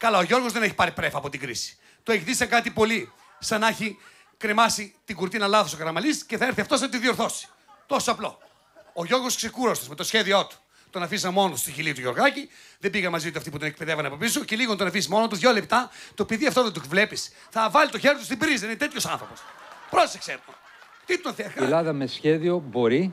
Καλά, ο Γιώργος δεν έχει πάρει πρέφα από την κρίση. Το έχει δει σε κάτι πολύ. Σαν να έχει κρεμάσει την κουρτίνα λάθος ο Καραμανλής και θα έρθει αυτός να τη διορθώσει. Τόσο απλό. Ο Γιώργος ξεκούραστος με το σχέδιό του. Τον αφήσα μόνο στη χειλή του Γιωργάκη, δεν πήγα μαζί του αυτοί που τον εκπαιδεύανε από πίσω και λίγο τον αφήσει μόνο του 2 λεπτά. Το παιδί αυτό δεν το βλέπει. Θα βάλει το χέρι του στην πρίζα, είναι τέτοιο άνθρωπο. Πρόσεξε το. Τι τον θέλει. Η Ελλάδα με σχέδιο μπορεί.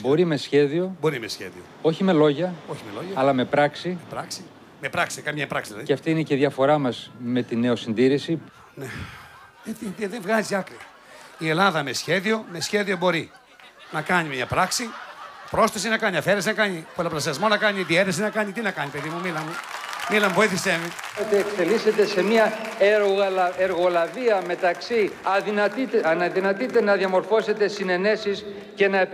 Μπορεί με σχέδιο. Μπορεί με σχέδιο. Όχι με λόγια. Όχι με λόγια. Αλλά με πράξη. Με πράξη. Με πράξη, καμία πράξη δηλαδή. Και αυτή είναι και η διαφορά μας με τη νεοσυντήρηση. Ναι. Δεν βγάζει άκρη. Η Ελλάδα με σχέδιο μπορεί να κάνει μια πράξη. Πρόσθεση να κάνει, αφαίρεση να κάνει, πολλαπλασιασμό να κάνει, διαίρεση να κάνει. Τι να κάνει, παιδί μου, μίλα μου, βοήθησέ με. Εξελίσσεται σε μια εργολαβία μεταξύ αδυνατείτε να διαμορφώσετε συνενέσεις και να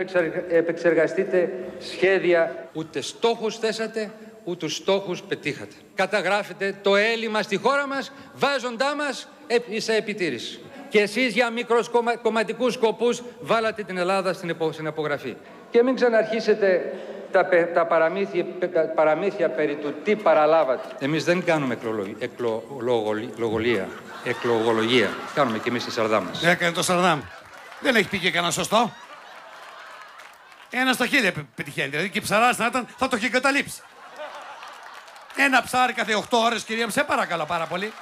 επεξεργαστείτε σχέδια. Ούτε στόχους θέσατε, ούτε στόχους πετύχατε. Καταγράφετε το έλλειμμα στη χώρα μας, βάζοντά μας σε επιτήρηση. Και εσείς για μικροκομματικούς σκοπούς βάλατε την Ελλάδα στην απογραφή. Και μην ξαναρχίσετε τα παραμύθια περί του τι παραλάβατε. Εμείς δεν κάνουμε εκλογολογία. Κάνουμε κι εμείς τη Σαρδάμ μας. Έκανε το Σαρδάμ. Δεν έχει πει και κανένα σωστό. Ένα στα 1000 πετυχαίνει. Δηλαδή και ψαράς να ήταν, θα το είχε καταλήψει. Ένα ψάρι κάθε 8 ώρες, κυρία μου, σε παρακαλώ πάρα πολύ.